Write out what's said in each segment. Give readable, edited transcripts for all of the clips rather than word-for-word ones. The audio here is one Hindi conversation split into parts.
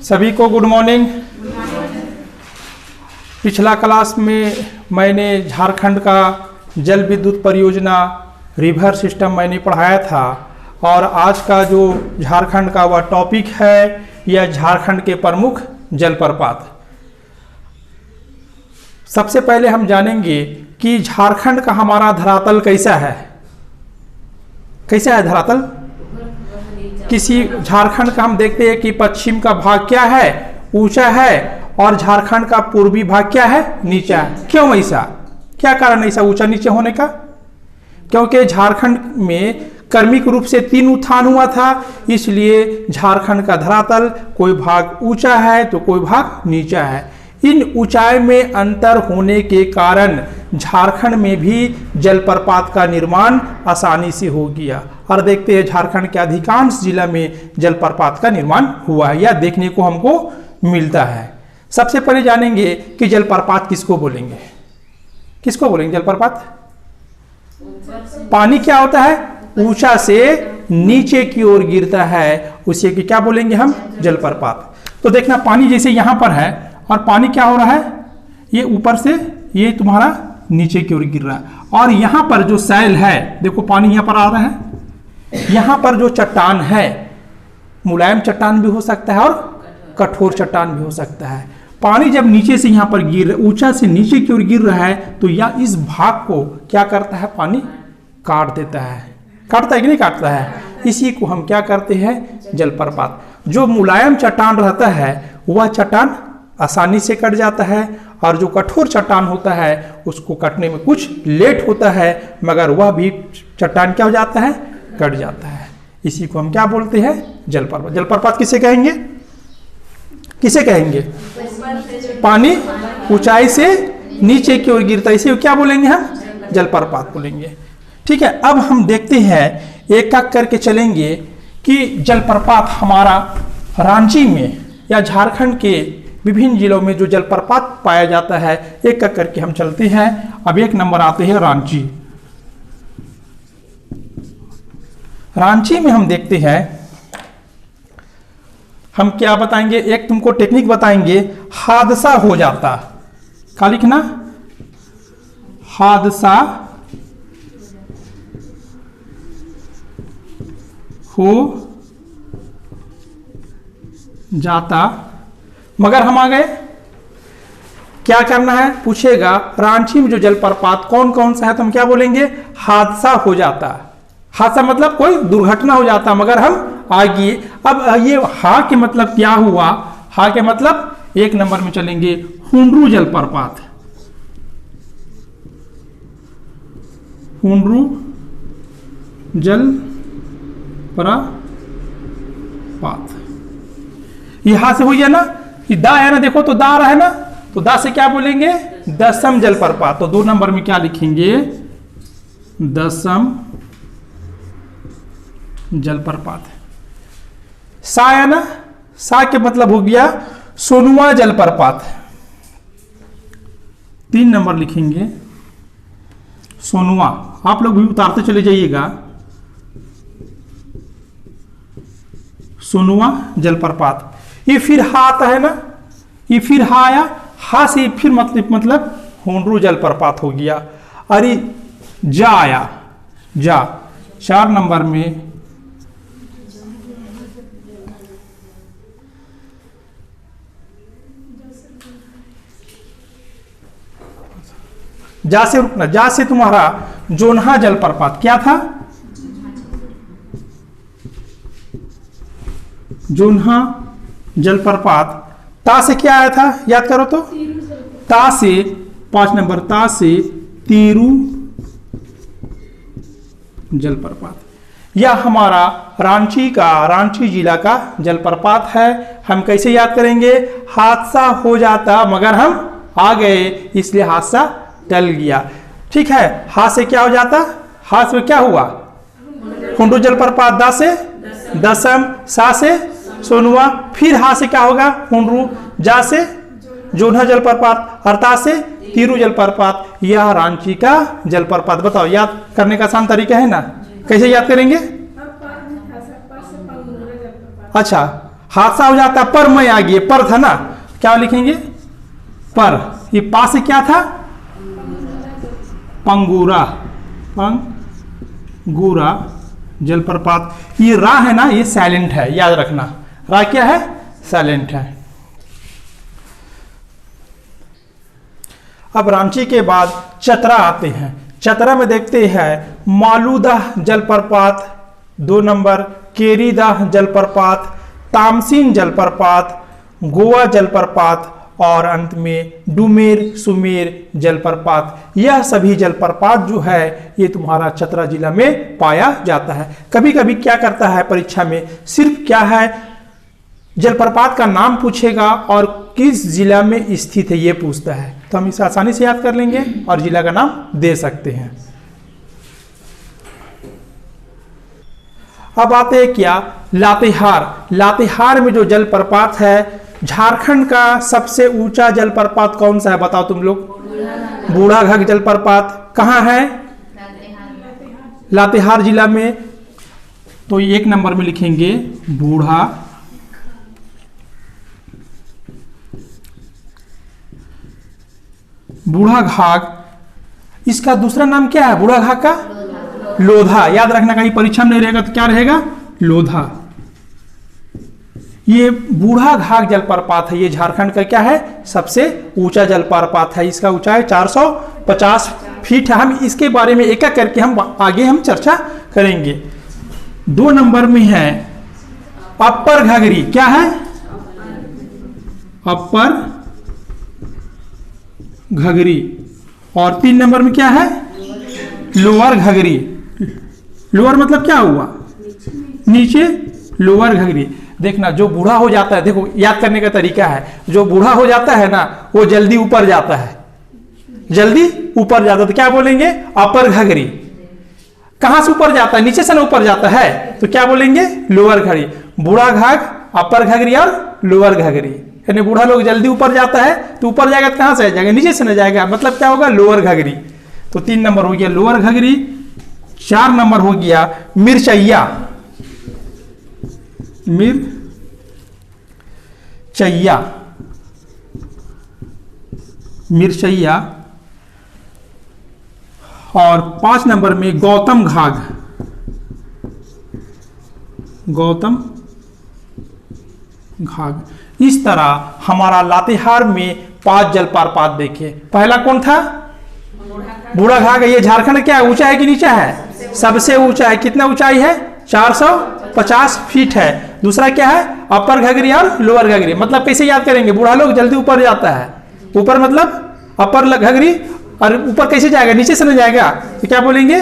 सभी को गुड मॉर्निंग। पिछला क्लास में मैंने झारखंड का जल विद्युत परियोजना रिवर सिस्टम मैंने पढ़ाया था और आज का जो झारखंड का वह टॉपिक है यह झारखंड के प्रमुख जलप्रपात। सबसे पहले हम जानेंगे कि झारखंड का हमारा धरातल कैसा है। कैसा है धरातल? किसी झारखंड का हम देखते हैं कि पश्चिम का भाग क्या है, ऊंचा है, और झारखंड का पूर्वी भाग क्या है, नीचा है। क्यों ऐसा? क्या कारण है ऐसा ऊंचा नीचे होने का? क्योंकि झारखंड में क्रमिक रूप से 3 उत्थान हुआ था, इसलिए झारखंड का धरातल कोई भाग ऊंचा है तो कोई भाग नीचा है। इन ऊंचाई में अंतर होने के कारण झारखंड में भी जलप्रपात का निर्माण आसानी से हो गया और देखते हैं झारखंड के अधिकांश जिला में जलप्रपात का निर्माण हुआ है या देखने को हमको मिलता है। सबसे पहले जानेंगे कि जलप्रपात किसको बोलेंगे। किसको बोलेंगे जलप्रपात? पानी क्या होता है, ऊंचा से नीचे की ओर गिरता है, उसे की क्या बोलेंगे हम, जलप्रपात। तो देखना पानी जैसे यहां पर है और पानी क्या हो रहा है, ये ऊपर से ये तुम्हारा नीचे की ओर गिर रहा है और यहां पर जो सैल है, देखो पानी यहां पर आ रहा है, यहां पर जो चट्टान है मुलायम चट्टान भी हो सकता है और कठोर चट्टान भी हो सकता है। पानी जब नीचे से यहां पर गिर, ऊंचा से नीचे की ओर गिर रहा है तो यह इस भाग को क्या करता है, पानी काट देता है। काटता है कि नहीं काटता है? इसी को हम क्या करते हैं, जलप्रपात। जो मुलायम चट्टान रहता है वह चट्टान आसानी से कट जाता है और जो कठोर चट्टान होता है उसको कटने में कुछ लेट होता है, मगर वह भी चट्टान क्या हो जाता है, कट जाता है। इसी को हम क्या बोलते हैं, जलप्रपात। जलप्रपात किसे कहेंगे? किसे कहेंगे? पानी ऊंचाई से नीचे की ओर गिरता है, इसे क्या बोलेंगे हम, जलप्रपात बोलेंगे। ठीक है, अब हम देखते हैं एक एक करके चलेंगे कि जलप्रपात हमारा रांची में या झारखंड के विभिन्न जिलों में जो जलप्रपात पाया जाता है, एक एक करके हम चलते हैं। अब एक नंबर आते हैं रांची। रांची में हम देखते हैं, हम क्या बताएंगे, एक तुमको टेक्निक बताएंगे, हादसा हो जाता। क्या लिखना? हादसा हो जाता, मगर हम आ गए। क्या करना है पूछेगा, रांची में जो जलप्रपात कौन कौन सा है, तो हम क्या बोलेंगे, हादसा हो जाता। हादसा मतलब कोई दुर्घटना हो जाता, मगर हम आगे। अब ये हा के मतलब क्या हुआ, हा के मतलब एक नंबर में चलेंगे, हुंडरू जलप्रपात। हुंडरू जलप्रपात, यहां से हुई है ना, दा है ना, देखो तो दा रहा है ना, तो दा से क्या बोलेंगे, दसम जलप्रपात। तो 2 नंबर में क्या लिखेंगे, दसम जलप्रपात। सा है ना, सा के मतलब हो गया सोनुआ जलप्रपात। 3 नंबर लिखेंगे सोनुआ। आप लोग भी उतारते चले जाइएगा, सोनुआ जलप्रपात। ये फिर हा आता है ना, ये फिर हा आया, हा से फिर मतलब हुंडरू जलप्रपात हो गया। अरे जा आया, जा 4 नंबर में जा से रुकना, जा से तुम्हारा जोन्हा जलप्रपात। क्या था? जोन्हा जलप्रपात। ता से क्या आया था, याद करो तो, ता से 5 नंबर, ता से तीरू जलप्रपात। यह हमारा रांची जिला का जलप्रपात है। हम कैसे याद करेंगे, हादसा हो जाता मगर हम आ गए, इसलिए हादसा टल गया। ठीक है, हा से क्या हो जाता, हा से क्या हुआ, हुंडरू जलप्रपात। दा से दसम, सा से सोनुआ, फिर हा से क्या होगा, हुंडरू, जा से जोन्हा जलप्रपात, हरता से तीरू जलप्रपात। यह रांची का जलप्रपात। बताओ, याद करने का आसान तरीका है ना, कैसे याद करेंगे? अच्छा, हादसा हो जाता है, पर मैं आ गई, पर था ना, क्या लिखेंगे पर। ये पा से क्या था, पंगूरा, पंगूरा जलप्रपात। ये रा है ना, ये साइलेंट है, याद रखना, रा क्या है, साइलेंट है। अब रांची के बाद चतरा आते हैं। चतरा में देखते हैं मालूदाह जलप्रपात 2 नंबर, केरीदाह जलप्रपात, तामसीन जलप्रपात, गोवा जलप्रपात और अंत में डुमेर सुमेर जलप्रपात। यह सभी जलप्रपात जो है ये तुम्हारा चतरा जिला में पाया जाता है। कभी कभी क्या करता है परीक्षा में, सिर्फ क्या है जलप्रपात का नाम पूछेगा और किस जिला में स्थित है ये पूछता है, तो हम इसे आसानी से याद कर लेंगे और जिला का नाम दे सकते हैं। अब आते हैं क्या, लातेहार। लातेहार में जो जलप्रपात है, झारखंड का सबसे ऊंचा जलप्रपात कौन सा है बताओ तुम लोग, बूढ़ाघाघ जलप्रपात। कहाँ है, लातेहार जिला में। तो 1 नंबर में लिखेंगे बूढ़ाघाघ। इसका दूसरा नाम क्या है बूढ़ाघाघ का, लोधा। याद रखना, कहीं परीक्षा में नहीं रहेगा तो क्या रहेगा, लोधा। ये बूढ़ाघाघ जलप्रपात है, ये झारखंड का क्या है, सबसे ऊंचा जलप्रपात है। इसका ऊंचाई 450 फीट है। हम इसके बारे में एक एक करके हम आगे चर्चा करेंगे। 2 नंबर में है अपर घाघरी। क्या है, अपर घाघरी। और 3 नंबर में क्या है, लोअर घाघरी। लोअर मतलब क्या हुआ, नीचे, लोअर घाघरी। देखना, जो बूढ़ा हो जाता है, देखो याद करने का तरीका है, जो बूढ़ा हो जाता है ना वो जल्दी ऊपर जाता है, जल्दी ऊपर जाता है, तो क्या बोलेंगे, अपर घाघरी। कहां से ऊपर जाता है, नीचे से ना ऊपर जाता है, तो क्या बोलेंगे, लोअर घाघरी। बूढ़ाघाघ, अपर घाघरी और लोअर घाघरी। यानी बूढ़ा लोग जल्दी ऊपर जाता है, तो ऊपर जाएगा तो कहां से जाएगा, नीचे से ना जाएगा, मतलब क्या होगा, लोअर घाघरी। तो 3 नंबर हो गया लोअर घाघरी। 4 नंबर हो गया मिर्चैया। मिर्चैया। और 5 नंबर में गौतम घाघ। गौतम घाघ। इस तरह हमारा लातेहार में 5 जलप्रपात देखे। पहला कौन था, बूढ़ाघाघ। ये झारखंड क्या है, ऊंचा है कि नीचा है, सबसे ऊंचा है। कितना ऊंचाई है, 450 फीट है। दूसरा क्या है, अपर घाघरी और लोअर घाघरी। मतलब कैसे याद करेंगे, बूढ़ा लोग जल्दी ऊपर जाता है, ऊपर मतलब अपर घाघरी, और ऊपर कैसे जाएगा, नीचे से नहीं जाएगा, तो क्या बोलेंगे,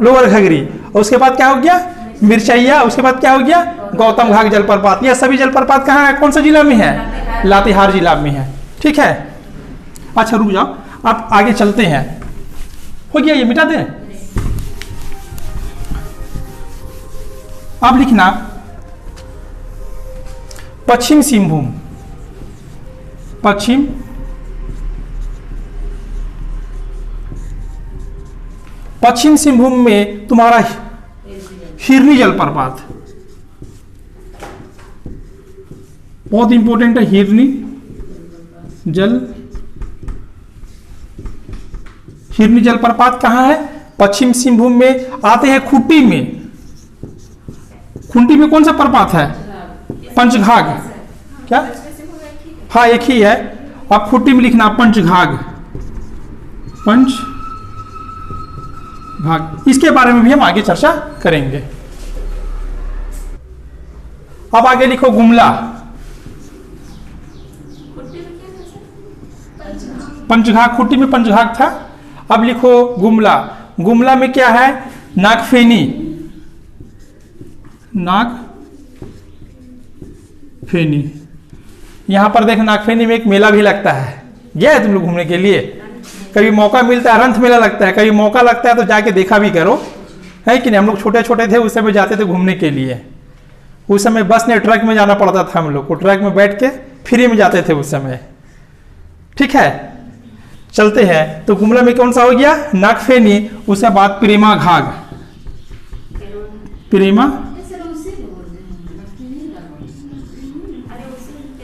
लोअर घाघरी। और उसके बाद क्या हो गया, मिर्चैया। उसके बाद क्या हो गया, गौतम घाघ जलप्रपात। यह सभी जलप्रपात कहाँ है, कौन सा जिला में है, लातेहार जिला में है। ठीक है, अच्छा रुक जाओ, अब आगे चलते हैं। हो गया, ये मिटा दें। अब लिखना पश्चिम सिंहभूम। पश्चिम सिंहभूम में तुम्हारा हिरनी जलप्रपात बहुत इंपॉर्टेंट है। हिरनी जलप्रपात कहाँ है, पश्चिम सिंहभूम में। आते हैं खूंटी में। खूंटी में कौन सा प्रपात है, पंचघाघ। क्या, हाँ एक ही है। अब खूंटी में लिखना पंचघाघ। इसके बारे में भी हम आगे चर्चा करेंगे। अब आगे लिखो गुमला। पंचघाघ, खूंटी में पंचघाघ था। अब लिखो गुमला। गुमला में क्या है, नागफेनी। यहां पर देख, नागफेनी में एक मेला भी लगता है। गया है तुम लोग घूमने के लिए, कभी मौका मिलता है, रंथ मेला लगता है, कभी मौका लगता है तो जाके देखा भी करो, है कि नहीं। हम लोग छोटे छोटे थे उस समय जाते थे घूमने के लिए। उस समय बस ने ट्रक में जाना पड़ता था, हम लोग को ट्रक में बैठ के फ्री में जाते थे उस समय। ठीक है, चलते हैं। तो गुमला में कौन सा हो गया, नागफेनी। उसके बाद प्रेमा घाघ।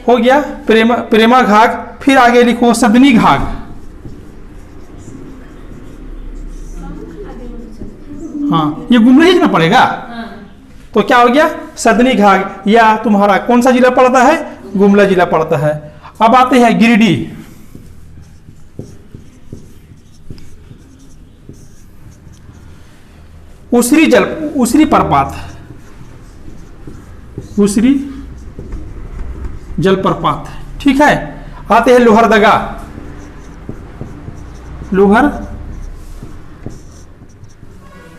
हो गया प्रेमा घाघ। फिर आगे लिखो सदनी घाघ। हाँ, ये गुमला ही लिखना पड़ेगा। तो क्या हो गया सदनी घाघ, या तुम्हारा कौन सा जिला पड़ता है, गुमला जिला पड़ता है। अब आते हैं गिरिडीह। उसरी प्रपात, उसरी जलप्रपात, ठीक है। आते हैं लोहरदगा,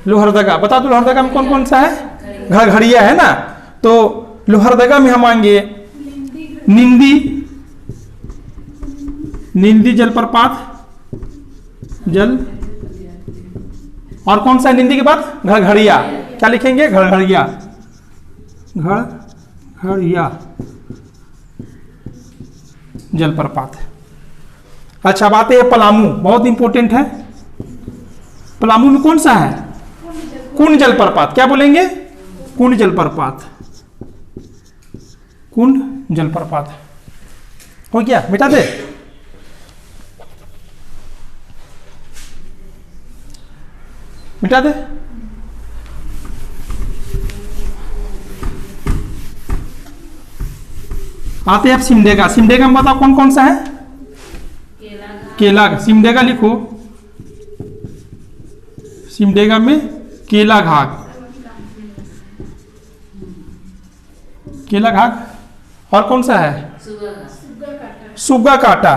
लोहरदगा बता दो लोहरदगा में कौन कौन सा है, घड़घड़िया है ना। तो लोहरदगा में हम आएंगे निंदी जलप्रपात, और कौन सा है निंदी के बाद, घड़घड़िया। क्या लिखेंगे, घड़घड़िया, घड़घड़िया जलप्रपात। अच्छा, बात है पलामू, बहुत इंपॉर्टेंट है। पलामू में कौन सा है, कुंड जलप्रपात। क्या बोलेंगे, कुंड जलप्रपात, कुंड जलप्रपात। हो गया, मिटा दे। मिटा दे। आते हैं अब सिमडेगा। सिमडेगा में बताओ कौन कौन सा है, केला। सिमडेगा लिखो, सिमडेगा में केला घाघ, केला घाघ। और कौन सा है, सुग्गा काटा,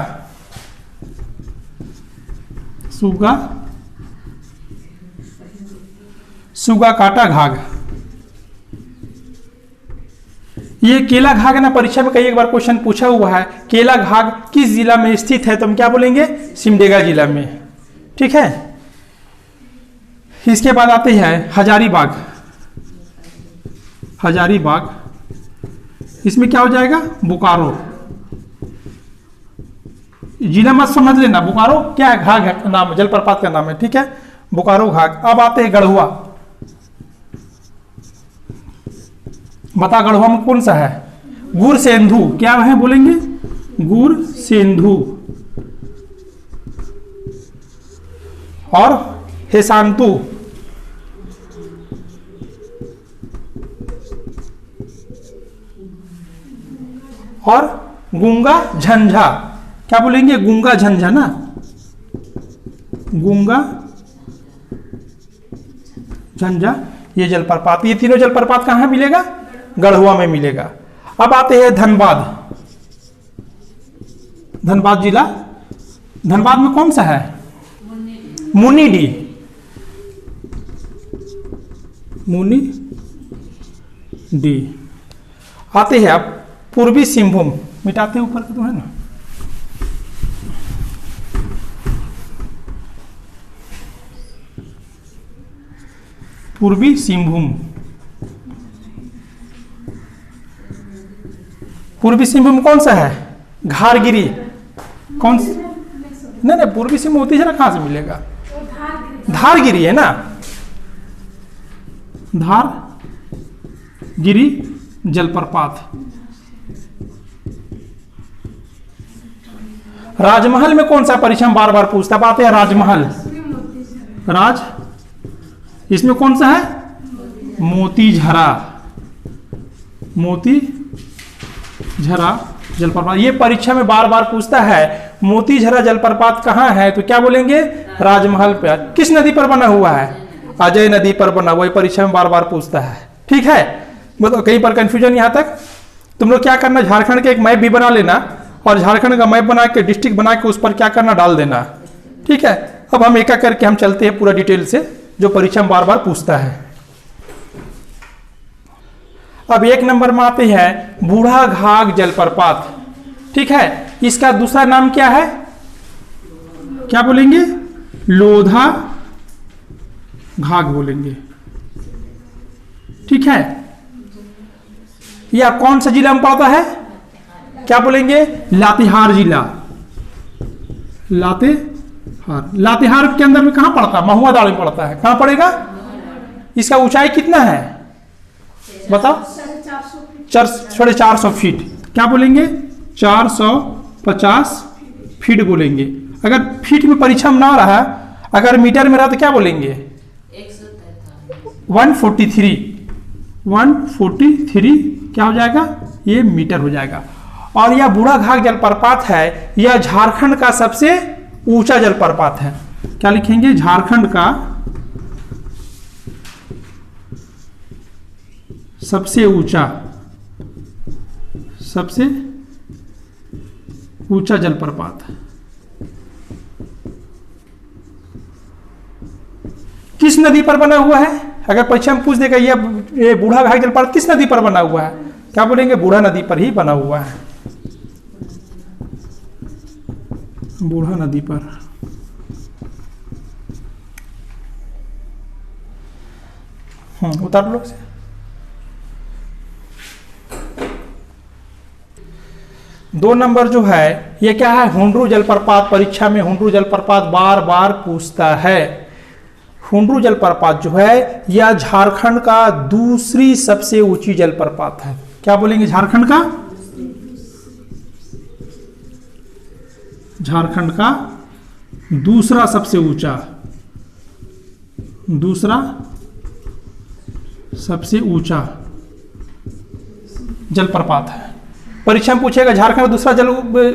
सुग्गा काटा घाघ। ये केला घाघ ना परीक्षा में कई एक बार क्वेश्चन पूछा हुआ है। केला घाघ किस जिला में स्थित है, तो हम क्या बोलेंगे, सिमडेगा जिला में, ठीक है। इसके बाद आते हैं हजारीबाग। हजारीबाग, इसमें क्या हो जाएगा, बोकारो। जिला मत समझ लेना, बोकारो क्या है, घाघ का नाम, जलप्रपात का नाम है, ठीक है, बोकारो घाघ। अब आते हैं गढ़वा। बता गढ़वा में कौन सा है, गुरसेंधु। क्या है बोलेंगे, गुरसेंधु। और हेसांतु, और गुंगा झंझा। क्या बोलेंगे, गुंगा झंझा ना, गुंगा झंझा। ये जलप्रपात, ये तीनों जलप्रपात कहाँ मिलेगा, गढ़वा में मिलेगा। अब आते हैं धनबाद। धनबाद जिला, धनबाद में कौन सा है, मुनिडी, मुनिडी। आते हैं अब पूर्वी सिंहभूम। मिटाते हैं ऊपर का तो है ना। पूर्वी सिंहभूम, पूर्वी सिंहभूम कौन सा है, घारगिरी। कौन सा, नहीं, पूर्वी सिंहभूम मोती जरा कहां से मिलेगा, धारगिरी है ना, धारगिरी जलप्रपात। राजमहल में कौन सा, परीक्षा में बार बार पूछता, आते हैं राजमहल। इसमें कौन सा है, मोतीझरा, मोतीझरा जलप्रपात। ये परीक्षा में बार बार पूछता है, मोतीझरा जलप्रपात कहाँ है, तो क्या बोलेंगे, राजमहल पे। किस नदी पर बना हुआ है, अजय नदी पर बना हुआ है। परीक्षा में बार बार पूछता है, ठीक है। मतलब कहीं पर कंफ्यूजन यहाँ तक। तुम लोग क्या करना, झारखंड के एक मैप भी बना लेना, और झारखंड का मैप बना के, डिस्ट्रिक्ट बना के, उस पर क्या करना, डाल देना, ठीक है। अब हम एक एक करके हम चलते हैं पूरा डिटेल से, जो परीक्षा में बार बार पूछता है। अब एक नंबर में आते हैं बूढ़ा घाघ जलप्रपात, ठीक है। इसका दूसरा नाम क्या है, क्या बोलेंगे, लोधा घाघ बोलेंगे, ठीक है। यह कौन सा जिला में पड़ता है, क्या बोलेंगे, लातेहार जिला, लातेहार के अंदर में कहां पड़ता है, महुआ दाड़ में पड़ता है। कहां पड़ेगा, इसका ऊंचाई कितना है बताओ, 450 फीट। क्या बोलेंगे, 450 फीट बोलेंगे। अगर फीट में परीक्षा में ना रहा, अगर मीटर में रहा तो क्या बोलेंगे? 143 क्या हो जाएगा? ये मीटर हो जाएगा। और यह बूढ़ाघाट जलप्रपात है, यह झारखंड का सबसे ऊंचा जलप्रपात है। क्या लिखेंगे? झारखंड का सबसे ऊंचा जलप्रपात। किस नदी पर बना हुआ है? अगर परीक्षा में पूछ देगा ये बूढ़ाघाट जलप्रपात किस नदी पर बना हुआ है, क्या बोलेंगे? बूढ़ा नदी पर ही बना हुआ है, बूढ़ा नदी पर। उतार लो से। दो नंबर जो है ये क्या है? हुंडरू जलप्रपात। परीक्षा में हुंडरू जलप्रपात बार बार पूछता है। हुंडरू जलप्रपात जो है यह झारखंड का दूसरी सबसे ऊंची जलप्रपात है। क्या बोलेंगे? झारखंड का दूसरा सबसे ऊंचा जलप्रपात है। परीक्षा में पूछेगा झारखंड का दूसरा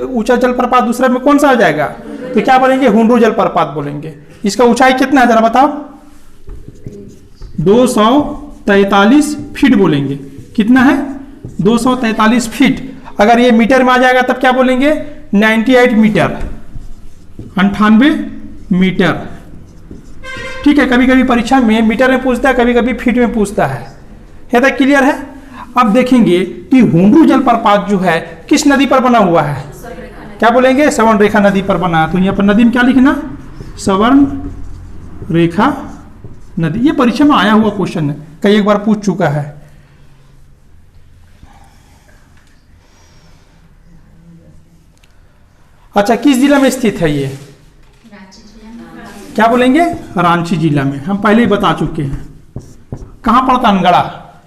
ऊंचा जलप्रपात दूसरा में कौन सा आ जाएगा, तो क्या बोलेंगे? हुंडरू जलप्रपात बोलेंगे। इसका ऊंचाई कितना है जरा बताओ? 243 फीट बोलेंगे। कितना है? 243 फीट। अगर ये मीटर में आ जाएगा तब क्या बोलेंगे? 98 मीटर, 98 मीटर। ठीक है, कभी कभी परीक्षा में मीटर में पूछता है, कभी कभी फीट में पूछता है। तक क्लियर है? अब देखेंगे कि हुंडरू जलप्रपात जो है किस नदी पर बना हुआ है, क्या बोलेंगे? सवर्ण रेखा नदी पर बना है। तो यहाँ पर नदी में क्या लिखना? सवर्ण रेखा नदी। ये परीक्षा में आया हुआ क्वेश्चन है, कई एक बार पूछ चुका है। अच्छा, किस जिला में स्थित है ये? क्या बोलेंगे? रांची जिला में। हम पहले ही बता चुके हैं। कहां पड़ता? अनगढ़ा।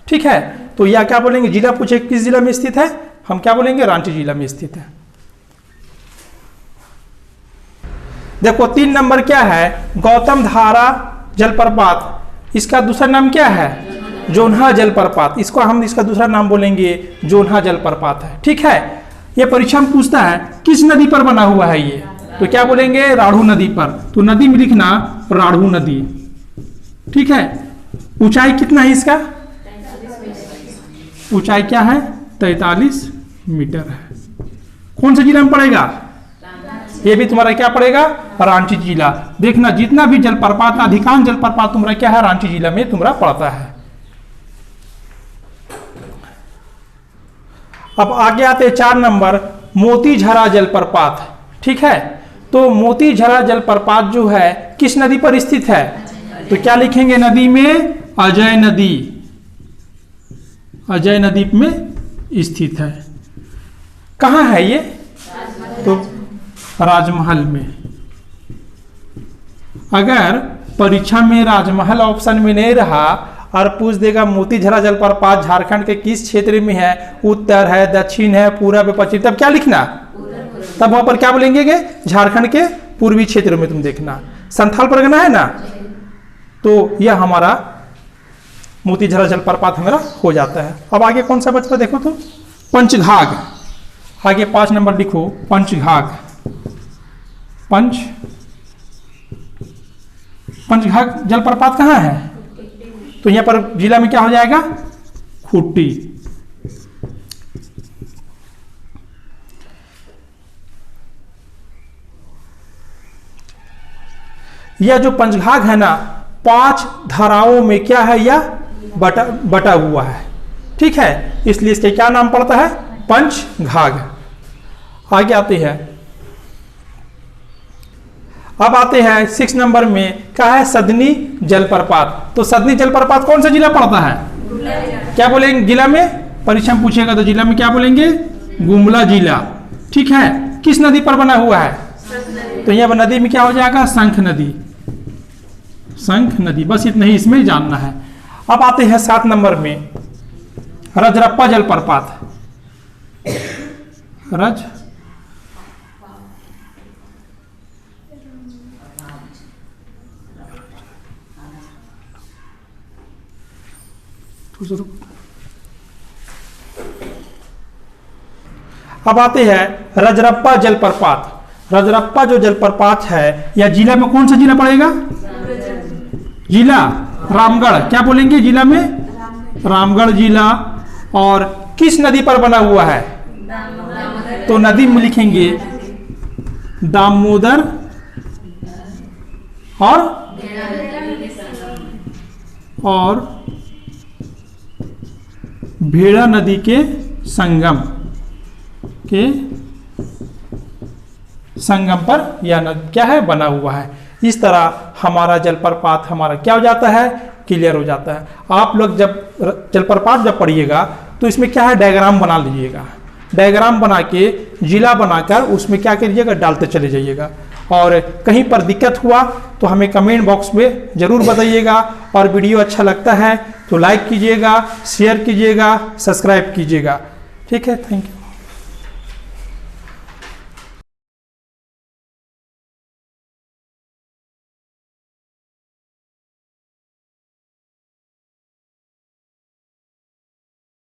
ठीक है, तो यह क्या बोलेंगे? जिला पूछे किस जिला में स्थित है, हम क्या बोलेंगे? रांची जिला में स्थित है। देखो 3 नंबर क्या है? गौतम धारा जलप्रपात। इसका दूसरा नाम क्या है? जोन्हा जलप्रपात। इसका दूसरा नाम बोलेंगे जोन्हा जलप्रपात है। ठीक है, ये परीक्षा में पूछता है किस नदी पर बना हुआ है ये, तो क्या बोलेंगे? राढ़ू नदी पर। तो नदी में लिखना राढ़ू नदी। ठीक है, ऊंचाई कितना है इसका? ऊंचाई क्या है? 43 मीटर है। कौन से जिला में पड़ेगा? ये भी तुम्हारा क्या पड़ेगा? रांची जिला। देखना जितना भी जलप्रपात, अधिकांश जलप्रपात तुम्हारा क्या है? रांची जिला में तुम्हारा पड़ता है। अब आगे आते 4 नंबर, मोतीझरा जलप्रपात। ठीक है, तो मोतीझरा जलप्रपात जो है किस नदी पर स्थित है, तो क्या लिखेंगे? नदी में अजय नदी। अजय नदी में स्थित है। कहाँ है ये? तो राजमहल में। अगर परीक्षा में राजमहल ऑप्शन में नहीं रहा और पूछ देगा मोतीझरा जलप्रपात झारखंड के किस क्षेत्र में है, उत्तर है, दक्षिण है, पूर्व है, पश्चिम, तब क्या लिखना? तब वहां पर क्या बोलेंगे? झारखंड के पूर्वी क्षेत्र में। तुम देखना संथाल परगना है ना, तो यह हमारा मोतीझरा जलप्रपात हमारा हो जाता है। अब आगे कौन सा बचता देखो तो? पंचघाघ। आगे 5 नंबर लिखो, पंचघाघ। पंचघाघ जलप्रपात कहाँ है? तो यहाँ पर जिला में क्या हो जाएगा? खूंटी। यह जो पंचघाघ है ना, 5 धाराओं में क्या है? यह बटा हुआ है। ठीक है, इसलिए इसके क्या नाम पड़ता है? पंचघाघ। आगे आते हैं, अब आते हैं 6 नंबर में, क्या है? सदनी जलप्रपात। तो सदनी जलप्रपात कौन सा जिला पड़ता है? क्या बोलेंगे जिला में? परीक्षा में पूछेगा तो जिला में क्या बोलेंगे? गुमला जिला। ठीक है, किस नदी पर बना हुआ है? तो यहाँ पर नदी में क्या हो जाएगा? शंख नदी। शंख नदी। बस इतना ही इसमें जानना है। अब आते हैं 7 नंबर में, रजरप्पा जलप्रपात। रज अब आते हैं रजरप्पा जलप्रपात। रजरप्पा जो जलप्रपात है यह जिला में कौन सा जिला पड़ेगा? जिला रामगढ़। क्या बोलेंगे जिला में? रामगढ़ जिला। और किस नदी पर बना हुआ है? तो नदी में लिखेंगे दामोदर और भेड़ा नदी के संगम पर यह नदी क्या है? बना हुआ है। इस तरह हमारा जलप्रपात हमारा क्या हो जाता है? क्लियर हो जाता है। आप लोग जब जलप्रपात जब पढ़िएगा तो इसमें क्या है? डायग्राम बना लीजिएगा। डायग्राम बना के जिला बनाकर उसमें क्या करिएगा? डालते चले जाइएगा। और कहीं पर दिक्कत हुआ तो हमें कमेंट बॉक्स में ज़रूर बताइएगा। और वीडियो अच्छा लगता है तो लाइक कीजिएगा, शेयर कीजिएगा, सब्सक्राइब कीजिएगा। ठीक है, थैंक यू।